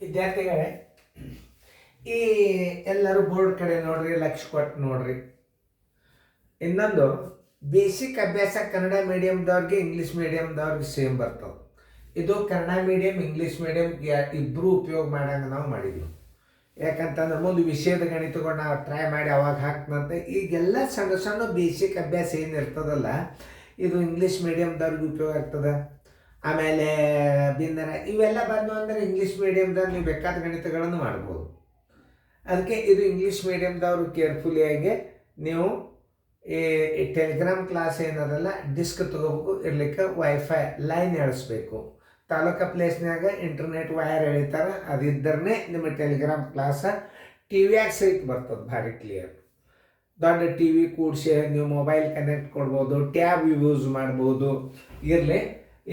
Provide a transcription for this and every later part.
ವಿದ್ಯಾರ್ಥಿಗಳೇ, ಈ ಎಲ್ಲರೂ ಬೋರ್ಡ್ ಕಡೆ ನೋಡ್ರಿ, ಲಕ್ಷ ಕೊಟ್ಟು ನೋಡ್ರಿ. ಇನ್ನೊಂದು ಬೇಸಿಕ್ ಅಭ್ಯಾಸ ಕನ್ನಡ ಮೀಡಿಯಮ್ದವ್ರಿಗೆ ಇಂಗ್ಲೀಷ್ ಮೀಡಿಯಮ್ದವ್ರಿಗೆ ಸೇಮ್ ಬರ್ತವೆ. ಇದು ಕನ್ನಡ ಮೀಡಿಯಮ್ ಇಂಗ್ಲೀಷ್ ಮೀಡಿಯಮ್ ಇಬ್ಬರು ಉಪಯೋಗ ಮಾಡಂಗೆ ನಾವು ಮಾಡಿದ್ವಿ. ಯಾಕಂತಂದ್ರೆ ಮುಂದೆ ವಿಷಯದ ಗಣಿತಗಳು ನಾವು ಟ್ರೈ ಮಾಡಿ ಅವಾಗ ಹಾಕ್ತಂತೆ. ಈಗೆಲ್ಲ ಸಣ್ಣ ಸಣ್ಣ ಬೇಸಿಕ್ ಅಭ್ಯಾಸ ಏನಿರ್ತದಲ್ಲ, ಇದು ಇಂಗ್ಲೀಷ್ ಮೀಡಿಯಮ್ದವ್ರಿಗೆ ಉಪಯೋಗ ಆಗ್ತದೆ. ಆಮೇಲೆ ಭಿನ್ನರ ಇವೆಲ್ಲ ಬಂದು ಅಂದರೆ ಇಂಗ್ಲೀಷ್ ಮೀಡಿಯಮ್ದಾಗ ನೀವು ಬೇಕಾದ ಗಣಿತಗಳನ್ನು ಮಾಡ್ಬೋದು. ಅದಕ್ಕೆ ಇದು ಇಂಗ್ಲೀಷ್ ಮೀಡಿಯಮ್ದವರು ಕೇರ್ಫುಲಿಯಾಗಿ ನೀವು ಈ ಟೆಲಿಗ್ರಾಮ್ ಕ್ಲಾಸ್ ಏನದಲ್ಲ ಡಿಸ್ಕ್ ತೊಗೋಬೇಕು. ಇರ್ಲಿಕ್ಕೆ ವೈಫೈ ಲೈನ್ ಎಳಿಸ್ಬೇಕು. ತಾಲೂಕು ಪ್ಲೇಸ್ನಾಗ ಇಂಟರ್ನೆಟ್ ವೈರ್ ಎಳಿತಾರೆ. ಅದಿದ್ದರೇ ನಿಮ್ಮ ಟೆಲಿಗ್ರಾಮ್ ಕ್ಲಾಸ ಟಿ ವಿಯಾಗ ಸಹಿತ ಬರ್ತದೆ ಭಾರಿ ಕ್ಲಿಯರ್. ದೊಡ್ಡ ಟಿ ವಿ ಕೂಡಿಸಿ ನೀವು ಮೊಬೈಲ್ ಕನೆಕ್ಟ್ ಕೊಡ್ಬೋದು, ಟ್ಯಾಬ್ ಯೂಸ್ ಮಾಡ್ಬೋದು. ಇರಲಿ,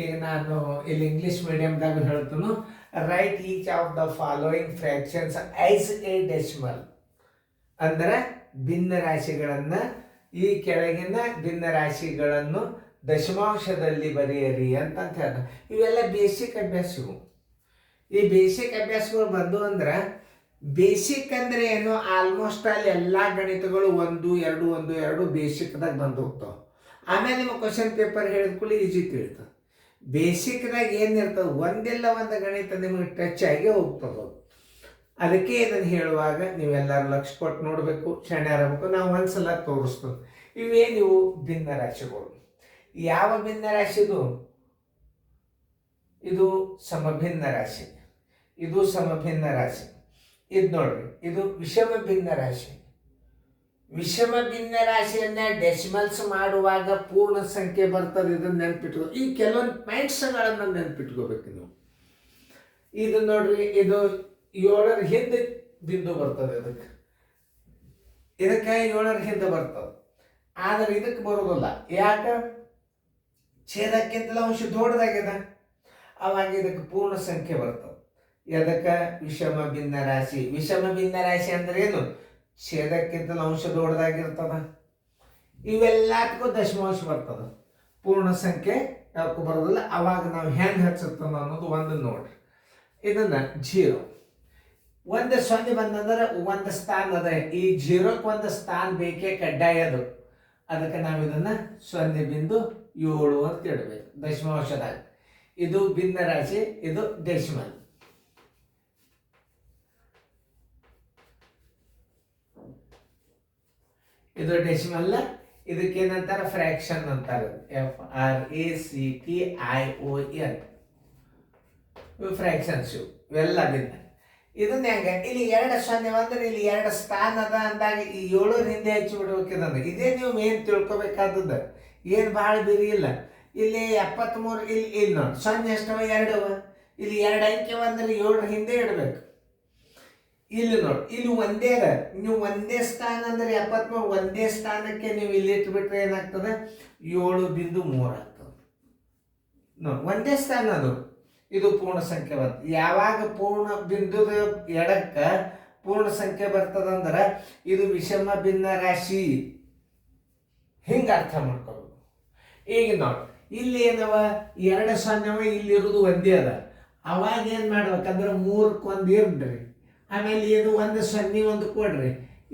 ಈಗ ನಾನು ಇಲ್ಲಿ ಇಂಗ್ಲೀಷ್ ಮೀಡಿಯಮ್ದಾಗ ಹೇಳ್ತೀನಿ. Right each of the following fractions as A decimal. ಅಂದರೆ ಭಿನ್ನ ರಾಶಿಗಳನ್ನು, ಈ ಕೆಳಗಿನ ಭಿನ್ನ ರಾಶಿಗಳನ್ನು ದಶಮಾಂಶದಲ್ಲಿ ಬರೆಯಿರಿ ಅಂತ ಹೇಳ್ತಾರೆ. ಇವೆಲ್ಲ ಬೇಸಿಕ್ ಅಭ್ಯಾಸಗಳು. ಈ ಬೇಸಿಕ್ ಅಭ್ಯಾಸಗಳು ಬಂದು ಅಂದ್ರೆ, ಬೇಸಿಕ್ ಅಂದರೆ ಏನು, ಆಲ್ಮೋಸ್ಟ್ ಅಲ್ಲಿ ಎಲ್ಲ ಗಣಿತಗಳು 1, 2, 1, 2 ಬೇಸಿಕ್ದಾಗ ಬಂದು ಹೋಗ್ತಾವೆ. ಆಮೇಲೆ ನಿಮ್ಮ ಕ್ವಶನ್ ಪೇಪರ್ ಹೇಳಿದ ಕೂಡಲೇ ಈಜಿ ತಿಳಿತದೆ. ಬೇಸಿಕ್ದಾಗ ಏನಿರ್ತದೆ, ಒಂದಿಲ್ಲ ಒಂದು ಗಣಿತ ನಿಮಗೆ ಟಚ್ ಆಗಿ ಹೋಗ್ತದೆ. ಅದಕ್ಕೆ ಇದನ್ನು ಹೇಳುವಾಗ ನೀವೆಲ್ಲರೂ ಲಕ್ಷ ಕೊಟ್ಟು ನೋಡಬೇಕು, ಶಣ್ಯಾರಬೇಕು. ನಾವು ಒಂದ್ಸಲ ತೋರಿಸ್ತೀವಿ. ಇವೇನಿವು ಭಿನ್ನ ರಾಶಿಗಳು. ಯಾವ ಭಿನ್ನ ರಾಶಿದು? ಇದು ಸಮಭಿನ್ನ ರಾಶಿ, ಇದು ಸಮಭಿನ್ನ ರಾಶಿ. ಇದು ನೋಡ್ರಿ, ಇದು ವಿಷಮ ಭಿನ್ನ ರಾಶಿ. ವಿಷಮ ಭಿನ್ನ ರಾಶಿಯನ್ನ ಡೆಸಿಮಲ್ಸ್ ಮಾಡುವಾಗ ಪೂರ್ಣ ಸಂಖ್ಯೆ ಬರ್ತದೆ. ಇದನ್ನ ನೆನ್ಪಿಟ್ಕೋ. ಈ ಕೆಲವೊಂದು ಪಾಯಿಂಟ್ಸ್ಗಳನ್ನು ನೆನ್ಪಿಟ್ಕೋಬೇಕು ನೀವು. ಇದು ನೋಡ್ರಿ, ಇದು 7ರ ಹಿಂದೆ ಬಿಂದು ಬರ್ತದೆ. ಇದಕ್ಕೆ 7ರ ಹಿಂದೆ ಬರ್ತದೆ. ಆದರೆ ಇದಕ್ಕೆ ಬರೋದಿಲ್ಲ. ಯಾಕೆ? ಛೇದಕ್ಕಿಂತಲೂ ಅಂಶ ದೊಡ್ಡದಾಗಿದೆ. ಅವಾಗ ಇದಕ್ಕೆ ಪೂರ್ಣ ಸಂಖ್ಯೆ ಬರ್ತದೆ. ಅದಕ್ಕೆ ವಿಷಮ ಭಿನ್ನ ರಾಶಿ. ವಿಷಮ ಭಿನ್ನ ರಾಶಿ ಅಂದ್ರೆ ಏನು? ಛೇದಕ್ಕಿಂತಲೂ ಅಂಶ ದೊಡ್ಡದಾಗಿರ್ತದ. ಇವೆಲ್ಲದಕ್ಕೂ ದಶಮಾಂಶ ಬರ್ತದೆ. ಪೂರ್ಣ ಸಂಖ್ಯೆ ಯಾಕೆ ಬರೋದಿಲ್ಲ. ಅವಾಗ ನಾವು ಹೆಂಗೆ ಹಚ್ಚುತ್ತದ ಅನ್ನೋದು ಒಂದು ನೋಡ್ರಿ. ಇದನ್ನ 0 ಒಂದು 0 ಬಂದಂದ್ರೆ ಒಂದು ಸ್ಥಾನ ಅದ. ಈ 0ಕ್ಕೆ ಒಂದು ಸ್ಥಾನ ಬೇಕೇ ಕಡ್ಡಾಯ ಅದು. ಅದಕ್ಕೆ ನಾವು ಇದನ್ನ 0.7 ಅಂತ ಇಡಬೇಕು ದಶಮಾಂಶದಾಗ. ಇದು ಭಿನ್ನ ರಾಶಿ, ಇದು ಡೆಸಿಮಲ್. ಇದು ಡೆಸಿಮಲ್. ಇದಕ್ಕೇನಂತಾರೆ? ಫ್ರ್ಯಾಕ್ಷನ್ ಅಂತಾರೆ. FRACTION. ಇವು ಫ್ರ್ಯಾಕ್ಷನ್ಸ್. ಇವೆಲ್ಲ ಭಿನ್ನ. ಇದನ್ನ ಹೆಂಗೆ? ಇಲ್ಲಿ 2 0 ಅಂದ್ರೆ ಇಲ್ಲಿ 2 ಸ್ಥಾನ ಅದ ಅಂದಾಗ ಈ 7ರ ಹಿಂದೆ ಹಚ್ಚಿ ಬಿಡ್ಬೇಕಿದಂದ್ರೆ ಇದೇ ನೀವು ಏನು ತಿಳ್ಕೊಬೇಕಾದದ್ದು. ಏನು ಭಾಳ ಬಿರಿ ಇಲ್ಲ. ಇಲ್ಲಿ 73, ಇಲ್ಲಿ ನೋಡಿ 0 ಎಷ್ಟವ? 2. ಇಲ್ಲಿ 2 ಅಂಕೆ ಅಂದ್ರೆ 7ರ ಹಿಂದೆ ಇಡಬೇಕು. ಇಲ್ಲಿ ನೋಡಿ, ಇಲ್ಲಿ ಒಂದೇ ಅದ. ನೀವು ಒಂದೇ ಸ್ಥಾನ ಅಂದ್ರೆ 73, ಒಂದೇ ಸ್ಥಾನಕ್ಕೆ ನೀವು ಇಲ್ಲಿ ಇಟ್ಬಿಟ್ರೆ ಏನಾಗ್ತದೆ? 7.3 ಆಗ್ತದೆ. ನೋಡಿ, ಒಂದೇ ಸ್ಥಾನ ಅದು. ಇದು ಪೂರ್ಣ ಸಂಖ್ಯೆ ಬರ್ತದೆ. ಯಾವಾಗ ಪೂರ್ಣ ಬಿಂದುದ ಎಡಕ್ಕೆ ಪೂರ್ಣ ಸಂಖ್ಯೆ ಬರ್ತದಂದ್ರೆ ಇದು ವಿಷಮ ಭಿನ್ನ ರಾಶಿ. ಹಿಂಗೆ ಅರ್ಥ ಮಾಡ್ಕೋಬೇಕು. ಈಗ ನೋಡಿ, ಇಲ್ಲಿ ಏನವ? 2 0 ಇಲ್ಲಿರೋದು ಒಂದೇ ಅದ. ಅವಾಗ ಏನು ಮಾಡ್ಬೇಕಂದ್ರೆ 3ಕ್ಕೆ 1 ಇರ್ರಿ. ಆಮೇಲೆ ಇದು 1 0 1 ಕೊಡ್ರಿ.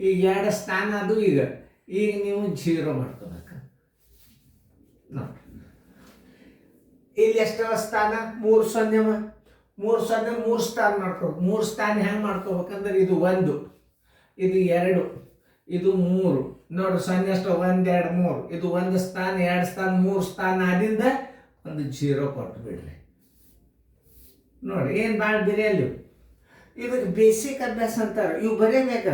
ಈಗ 2 ಸ್ಥಾನ ಅದು. ಈಗ ನೀವು 0 ಮಾಡ್ಕೋಬೇಕು. ನೋಡಿ, ಇಲ್ಲಿ ಎಷ್ಟವ ಸ್ಥಾನ? 3 0. 3 0 3 ಸ್ಥಾನ ಮಾಡ್ಕೋಬೇಕು. 3 ಸ್ಥಾನ ಹೆಂಗೆ ಮಾಡ್ಕೋಬೇಕಂದ್ರೆ ಇದು 1, ಇದು 2, ಇದು 3. ನೋಡ್ರಿ, 0 ಎಷ್ಟು? 1 2 3. ಇದು 1 ಸ್ಥಾನ, 2 ಸ್ಥಾನ, 3 ಸ್ಥಾನ ಆದಿಂದ ಒಂದು 0 ಕೊಟ್ಟು ಬಿಡ್ರಿ. ನೋಡಿ, ಏನು ಭಾಳ ಬಿರಿಯಲ್ಲಿ. ಇದಕ್ಕೆ ಬೇಸಿಕ್ ಅಭ್ಯಾಸ ಅಂತಾರೆ. ಇವು ಬರೀಬೇಕ.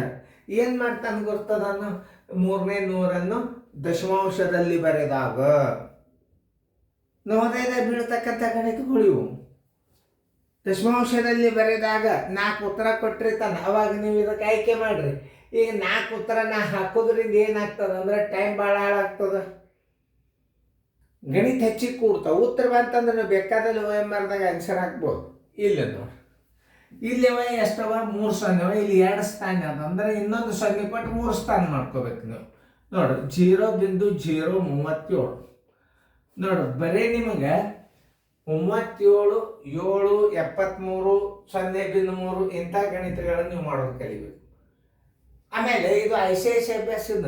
ಏನು ಮಾಡ್ತಾನೆ ಗೊತ್ತದನ್ನು? 3ನೇ 100 ದಶಮಾಂಶದಲ್ಲಿ ಬರೆದಾಗ ನವೋದಯದ ಬೀಳ್ತಕ್ಕಂಥ ಗಣಿತಗಳು ಇವು. ದಶಮಾಂಶದಲ್ಲಿ ಬರೆದಾಗ 4 ಉತ್ತರ ಕೊಟ್ಟಿರ್ತಾನೆ. ಅವಾಗ ನೀವು ಇದಕ್ಕೆ ಆಯ್ಕೆ ಮಾಡ್ರಿ. ಈಗ 4 ಉತ್ತರ ನಾ ಹಾಕೋದ್ರಿಂದ ಏನಾಗ್ತದೆ ಅಂದ್ರೆ ಟೈಮ್ ಭಾಳ ಹಾಳಾಗ್ತದೆ. ಗಣಿತ ಹೆಚ್ಚಿಗೆ ಕೂಡ್ತಾವೆ. ಉತ್ತರ ಬಂತಂದ್ರೆ ನೀವು ಬೇಕಾದಲ್ಲಿ OMRದಾಗ ಆನ್ಸರ್ ಹಾಕ್ಬೋದು. ಇಲ್ಲ ನೋಡಿ, ಇಲ್ಲಿ ಎಷ್ಟವ? 3 0. ಇಲ್ಲಿ 2 ಸ್ಥಾನ ಅದ ಅಂದ್ರೆ ಇನ್ನೊಂದು 0 ಕೊಟ್ಟು 3 ಸ್ಥಾನ ಮಾಡ್ಕೋಬೇಕು ನೀವು. ನೋಡ್ರಿ, 0.037. ನೋಡ್ರಿ, ಬರೀ ನಿಮಗೆ 37 7 73 ಇಂಥ ಗಣಿತಗಳನ್ನು ನೀವು ಮಾಡೋದು ಕಲಿಬೇಕು. ಆಮೇಲೆ ಇದು ICIS ಅಭ್ಯಾಸದ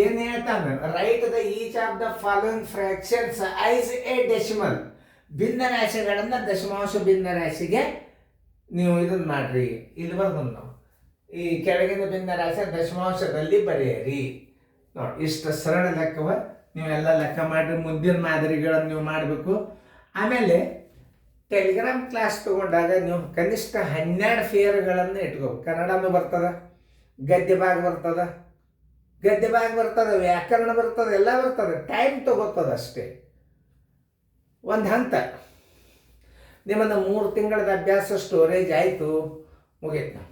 ಏನು ಹೇಳ್ತಾನೆ, right the each of the following fractions ice A decimal. ಭಿನ್ನ ರಾಶಿಗಳನ್ನು ದಶಮಾಂಶ ಭಿನ್ನ ರಾಶಿಗೆ ನೀವು ಇದನ್ನು ಮಾಡ್ರಿ. ಇಲ್ಲಿ ಬರ್ದು ನಾವು ಈ ಕೆಳಗಿನ ಭಿನ್ನ ರಾಶಿ ದಶಮಾಂಶದಲ್ಲಿ ಬರೆಯಿರಿ. ನೋಡಿ ಇಷ್ಟು ಸರಳ ಲೆಕ್ಕವ ನೀವೆಲ್ಲ ಲೆಕ್ಕ ಮಾಡಿರಿ. ಮುಂದಿನ ಮಾದರಿಗಳನ್ನು ನೀವು ಮಾಡಬೇಕು. ಆಮೇಲೆ ಟೆಲಿಗ್ರಾಮ್ ಕ್ಲಾಸ್ ತೊಗೊಂಡಾಗ ನೀವು ಕನಿಷ್ಠ 12 ಫೇರ್ಗಳನ್ನು ಇಟ್ಕೋಬೇಕು. ಕನ್ನಡನೂ ಬರ್ತದೆ, ಗದ್ಯ ಭಾಗ ಬರ್ತದೆ, ವ್ಯಾಕರಣ ಬರ್ತದೆ, ಎಲ್ಲ ಬರ್ತದೆ. ಟೈಮ್ ತಗೋತದೆ ಅಷ್ಟೇ. ಒಂದು ಹಂತ ನಿಮ್ಮನ್ನು 3 ತಿಂಗಳದ ಅಭ್ಯಾಸ ಸ್ಟೋರೇಜ್ ಆಯಿತು, ಮುಗೀತು.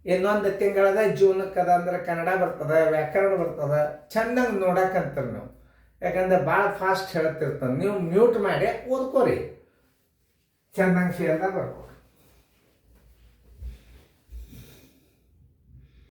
ಇನ್ನೊಂದು ತಿಂಗಳದ ಜೂನಕ್ಕದ ಅಂದ್ರೆ ಕನ್ನಡ ಬರ್ತದೆ, ವ್ಯಾಕರಣ ಬರ್ತದೆ. ಚೆನ್ನಾಗಿ ನೋಡಕ್ಕಂತಾರೆ ನೀವು, ಯಾಕಂದ್ರೆ ಭಾಳ ಫಾಸ್ಟ್ ಹೇಳ್ತಿರ್ತಾನೆ. ನೀವು ಮ್ಯೂಟ್ ಮಾಡಿ ಓದ್ಕೋರಿ, ಚೆನ್ನಾಗಿ ಫೇಲ್ದಾಗ ಬರ್ಬೋದು.